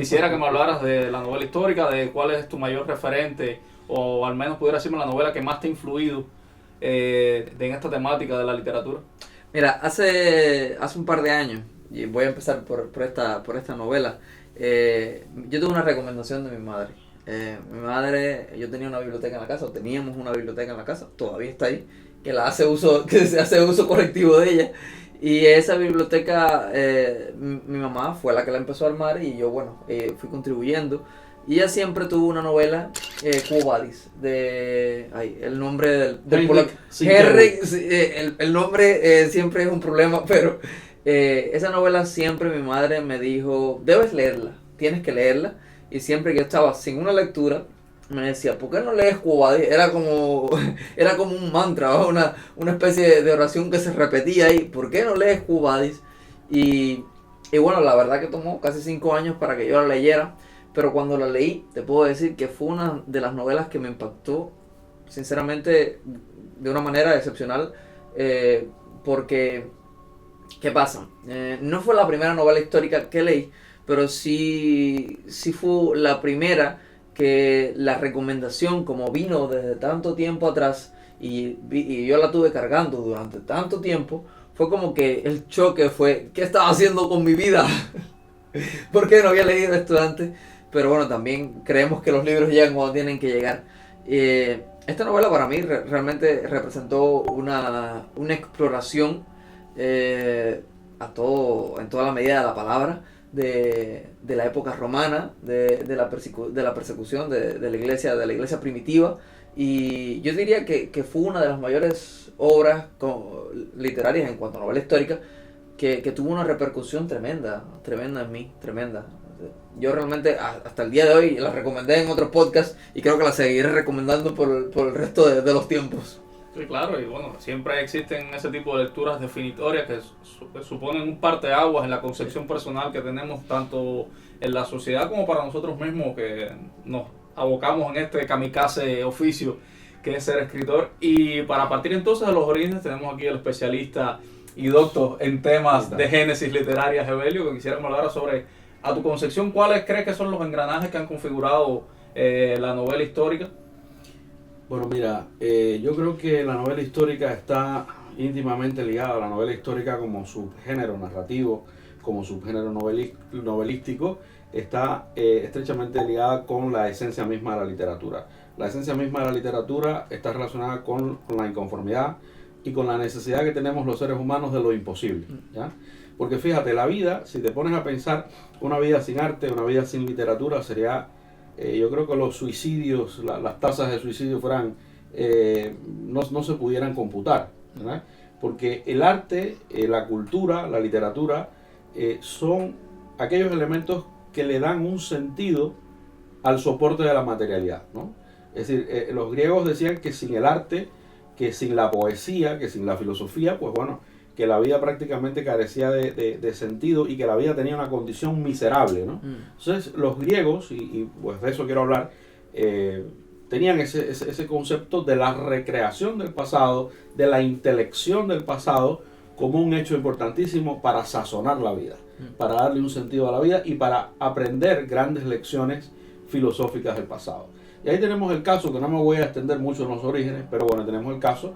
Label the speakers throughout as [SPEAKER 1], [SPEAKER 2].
[SPEAKER 1] Quisiera que me hablaras de la novela histórica, de cuál es tu mayor referente, o al menos pudiera decirme la novela que más te ha influido en esta temática de la literatura.
[SPEAKER 2] Mira, hace un par de años, y voy a empezar por esta novela, yo tuve una recomendación de mi madre. Mi madre, yo tenía una biblioteca en la casa, o teníamos una biblioteca en la casa, todavía está ahí, que se hace uso correctivo de ella. Y esa biblioteca, mi mamá fue la que la empezó a armar y yo, bueno, fui contribuyendo. Y ella siempre tuvo una novela, Quo Vadis, el nombre del polaco. Henrik, sí, el nombre siempre es un problema, pero esa novela siempre mi madre me dijo, debes leerla, tienes que leerla. Y siempre que yo estaba sin una lectura, me decía, ¿por qué no lees Quo Vadis? Era como un mantra, ¿no? Una especie de oración que se repetía ahí, ¿por qué no lees Quo Vadis? Y bueno, la verdad que tomó casi 5 años para que yo la leyera. Pero cuando la leí, te puedo decir que fue una de las novelas que me impactó, sinceramente, de una manera excepcional, porque, ¿qué pasa? No fue la primera novela histórica que leí, pero sí fue la primera que la recomendación, como vino desde tanto tiempo atrás, y yo la tuve cargando durante tanto tiempo, fue como que el choque fue, ¿qué estaba haciendo con mi vida? ¿Por qué no había leído esto antes? Pero bueno, también creemos que los libros llegan cuando tienen que llegar. Esta novela para mí realmente representó una exploración en toda la medida de la palabra de la época romana, de la persecución de la iglesia primitiva. Y yo diría que fue una de las mayores obras literarias en cuanto a novela histórica que tuvo una repercusión tremenda en mí, tremenda. Yo realmente hasta el día de hoy la recomendé en otros podcasts y creo que la seguiré recomendando por el resto de los tiempos.
[SPEAKER 1] Sí, claro, y bueno, siempre existen ese tipo de lecturas definitorias que suponen un parteaguas en la concepción personal que tenemos tanto en la sociedad como para nosotros mismos que nos abocamos en este kamikaze oficio que es ser escritor. Y para partir entonces de los orígenes tenemos aquí al especialista y doctor en temas de génesis literaria, Evelio, que quisiéramos hablar sobre, a tu concepción, ¿cuáles crees que son los engranajes que han configurado la novela histórica?
[SPEAKER 3] Bueno, mira, yo creo que la novela histórica está íntimamente ligada a la novela histórica como subgénero narrativo, como subgénero novelístico, está estrechamente ligada con la esencia misma de la literatura. La esencia misma de la literatura está relacionada con la inconformidad y con la necesidad que tenemos los seres humanos de lo imposible, ¿ya? Porque fíjate, la vida, si te pones a pensar, una vida sin arte, una vida sin literatura sería, yo creo que los suicidios, las tasas de suicidio fueran, no se pudieran computar, ¿verdad? Porque el arte, la cultura, la literatura, son aquellos elementos que le dan un sentido al soporte de la materialidad, ¿no? Es decir, los griegos decían que sin el arte, que sin la poesía, que sin la filosofía, pues bueno, que la vida prácticamente carecía de sentido y que la vida tenía una condición miserable, ¿no? Entonces los griegos, y pues de eso quiero hablar, tenían ese concepto de la recreación del pasado, de la intelección del pasado, como un hecho importantísimo para sazonar la vida, para darle un sentido a la vida y para aprender grandes lecciones filosóficas del pasado. Y ahí tenemos el caso, que no me voy a extender mucho en los orígenes, pero bueno, tenemos el caso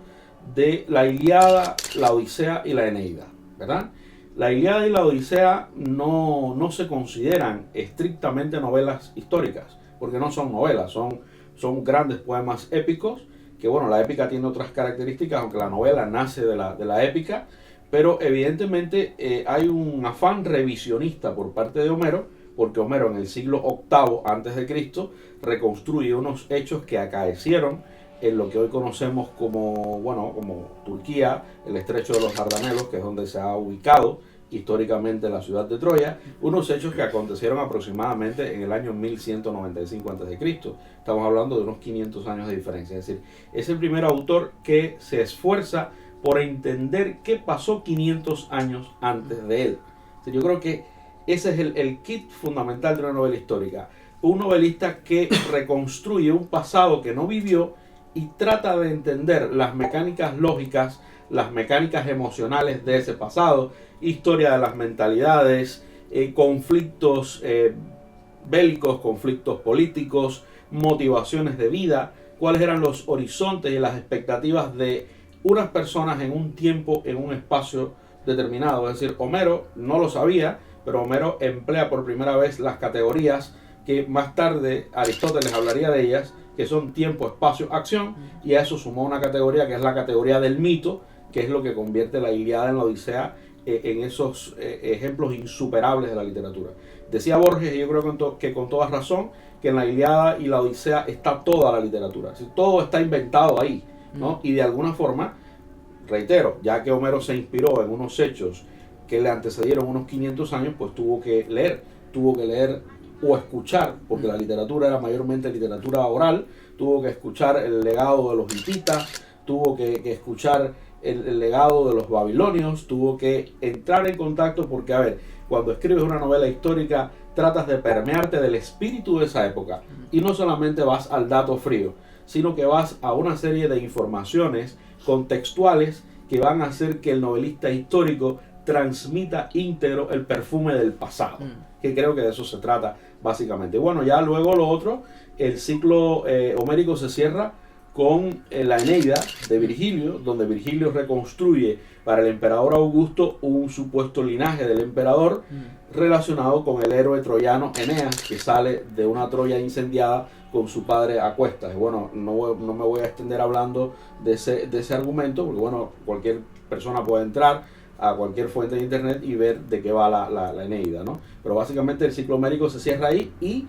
[SPEAKER 3] de la Ilíada, la Odisea y la Eneida, ¿verdad? La Ilíada y la Odisea no se consideran estrictamente novelas históricas, porque no son novelas, son grandes poemas épicos, que bueno, la épica tiene otras características, aunque la novela nace de la épica, pero evidentemente hay un afán revisionista por parte de Homero, porque Homero en el siglo VIII a.C. reconstruye unos hechos que acaecieron en lo que hoy conocemos como Turquía, el estrecho de los Dardanelos, que es donde se ha ubicado históricamente la ciudad de Troya, unos hechos que acontecieron aproximadamente en el año 1195 a.C. Estamos hablando de unos 500 años de diferencia. Es decir, es el primer autor que se esfuerza por entender qué pasó 500 años antes de él. Yo creo que ese es el kit fundamental de una novela histórica. Un novelista que reconstruye un pasado que no vivió y trata de entender las mecánicas lógicas, las mecánicas emocionales de ese pasado, historia de las mentalidades, conflictos bélicos, conflictos políticos, motivaciones de vida, cuáles eran los horizontes y las expectativas de unas personas en un tiempo, en un espacio determinado. Es decir, Homero no lo sabía, pero Homero emplea por primera vez las categorías que más tarde Aristóteles hablaría de ellas, que son tiempo, espacio, acción, y a eso sumó una categoría que es la categoría del mito, que es lo que convierte la Ilíada en la Odisea en esos ejemplos insuperables de la literatura. Decía Borges, y yo creo que con toda razón, que en la Ilíada y la Odisea está toda la literatura, es decir, todo está inventado ahí, ¿no? Y de alguna forma, reitero, ya que Homero se inspiró en unos hechos que le antecedieron unos 500 años, pues tuvo que leer o escuchar, porque la literatura era mayormente literatura oral, tuvo que escuchar el legado de los hititas, tuvo que escuchar el legado de los babilonios, tuvo que entrar en contacto, porque a ver, cuando escribes una novela histórica tratas de permearte del espíritu de esa época, y no solamente vas al dato frío, sino que vas a una serie de informaciones contextuales que van a hacer que el novelista histórico transmita íntegro el perfume del pasado, que creo que de eso se trata básicamente. Bueno, ya luego lo otro, el ciclo homérico se cierra con la Eneida de Virgilio, donde Virgilio reconstruye para el emperador Augusto un supuesto linaje del emperador relacionado con el héroe troyano Eneas, que sale de una Troya incendiada con su padre a cuestas. Bueno, no me voy a extender hablando de ese argumento, porque bueno, cualquier persona puede entrar a cualquier fuente de internet y ver de qué va la Eneida, ¿no? Pero básicamente el ciclo homérico se cierra ahí y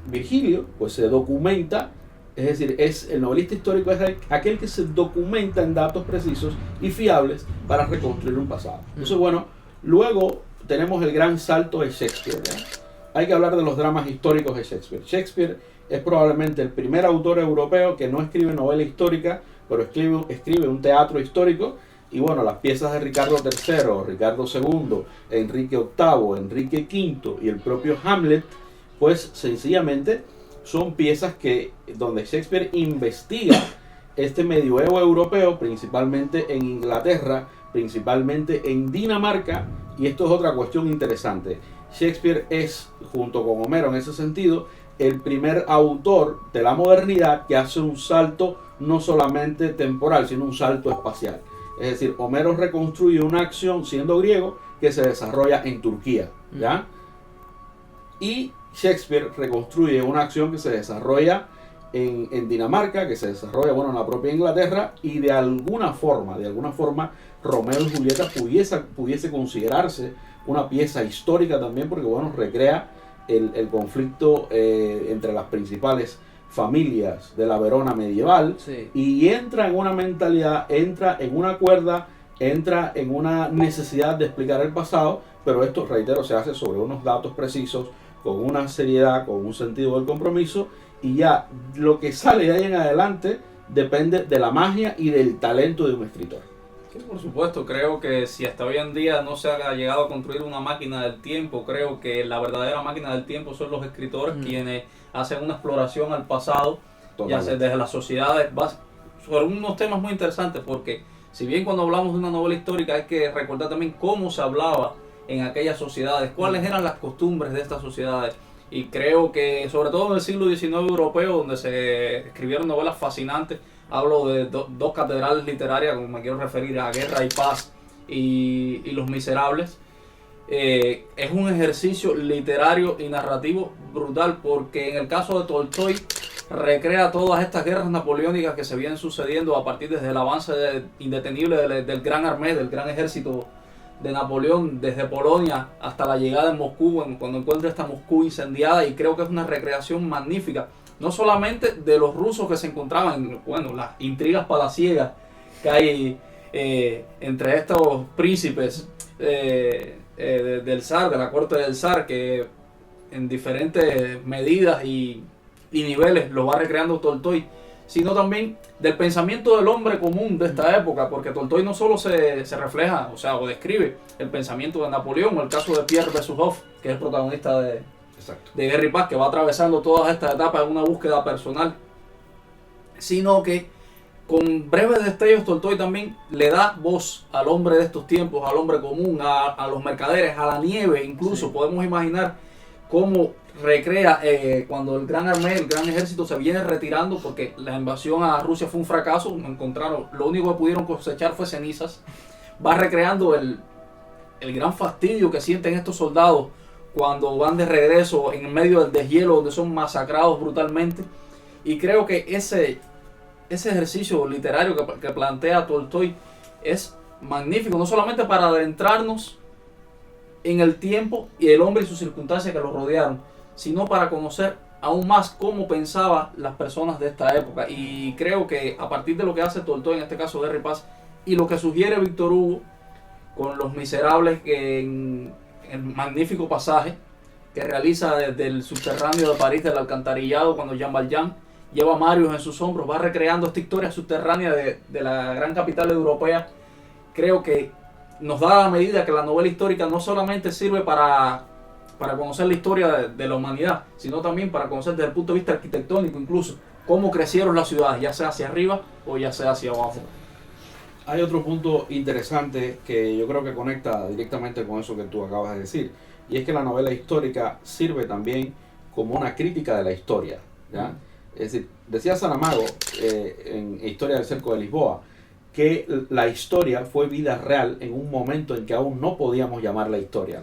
[SPEAKER 3] Virgilio pues se documenta, es decir, el novelista histórico es aquel que se documenta en datos precisos y fiables para reconstruir un pasado. Entonces, bueno, luego tenemos el gran salto de Shakespeare, ¿ya? Hay que hablar de los dramas históricos de Shakespeare. Shakespeare es probablemente el primer autor europeo que no escribe novela histórica, pero escribe un teatro histórico. Y bueno, las piezas de Ricardo III, Ricardo II, Enrique VIII, Enrique V y el propio Hamlet, pues sencillamente son piezas donde Shakespeare investiga este medioevo europeo, principalmente en Inglaterra, principalmente en Dinamarca, y esto es otra cuestión interesante. Shakespeare es, junto con Homero en ese sentido, el primer autor de la modernidad que hace un salto no solamente temporal, sino un salto espacial. Es decir, Homero reconstruye una acción, siendo griego, que se desarrolla en Turquía, ¿ya? Y Shakespeare reconstruye una acción que se desarrolla en Dinamarca, que se desarrolla, bueno, en la propia Inglaterra, y de alguna forma, Romeo y Julieta pudiese considerarse una pieza histórica también, porque, bueno, recrea el conflicto entre las principales familias de la Verona medieval, sí. Y entra en una mentalidad, entra en una cuerda, entra en una necesidad de explicar el pasado, pero esto, reitero, se hace sobre unos datos precisos, con una seriedad, con un sentido del compromiso, y ya lo que sale de ahí en adelante depende de la magia y del talento de un escritor.
[SPEAKER 1] Sí, por supuesto, creo que si hasta hoy en día no se ha llegado a construir una máquina del tiempo, creo que la verdadera máquina del tiempo son los escritores quienes hacen una exploración al pasado, ya sea desde las sociedades, sobre unos temas muy interesantes, porque si bien cuando hablamos de una novela histórica hay que recordar también cómo se hablaba en aquellas sociedades, cuáles eran las costumbres de estas sociedades, y creo que sobre todo en el siglo XIX europeo, donde se escribieron novelas fascinantes. Hablo de dos catedrales literarias, como me quiero referir a Guerra y Paz y Los Miserables. Es un ejercicio literario y narrativo brutal, porque en el caso de Tolstói recrea todas estas guerras napoleónicas que se vienen sucediendo a partir desde el avance indetenible del gran armée, del gran ejército de Napoleón, desde Polonia hasta la llegada en Moscú, cuando encuentra esta Moscú incendiada, y creo que es una recreación magnífica. No solamente de los rusos que se encontraban, bueno, las intrigas palaciegas que hay entre estos príncipes del zar, de la corte del zar, que en diferentes medidas y niveles lo va recreando Tolstói, sino también del pensamiento del hombre común de esta época, porque Tolstói no solo se refleja, o describe el pensamiento de Napoleón, o el caso de Pierre Besuhoff, que es el protagonista de Guerra y Paz, que va atravesando todas estas etapas en una búsqueda personal, sino que con breves destellos Tolstói también le da voz al hombre de estos tiempos, al hombre común, a los mercaderes, a la nieve incluso. Sí. Podemos imaginar cómo recrea cuando el gran armée, el gran ejército se viene retirando porque la invasión a Rusia fue un fracaso, no encontraron, lo único que pudieron cosechar fue cenizas. Va recreando el gran fastidio que sienten estos soldados cuando van de regreso en medio del deshielo donde son masacrados brutalmente. Y creo que ese ejercicio literario que plantea Tolstoy es magnífico, no solamente para adentrarnos en el tiempo y el hombre y sus circunstancias que lo rodearon, sino para conocer aún más cómo pensaban las personas de esta época. Y creo que a partir de lo que hace Tolstoy, en este caso Guerra y Paz, y lo que sugiere Víctor Hugo con Los Miserables, en el magnífico pasaje que realiza desde el subterráneo de París, del alcantarillado, cuando Jean Valjean lleva a Marius en sus hombros, va recreando esta historia subterránea de la gran capital europea. Creo que nos da la medida que la novela histórica no solamente sirve para conocer la historia de la humanidad, sino también para conocer desde el punto de vista arquitectónico incluso cómo crecieron las ciudades, ya sea hacia arriba o ya sea hacia abajo.
[SPEAKER 3] Hay otro punto interesante que yo creo que conecta directamente con eso que tú acabas de decir, y es que la novela histórica sirve también como una crítica de la historia, ¿ya? Es decir, decía Saramago en Historia del Cerco de Lisboa, que la historia fue vida real en un momento en que aún no podíamos llamarla historia.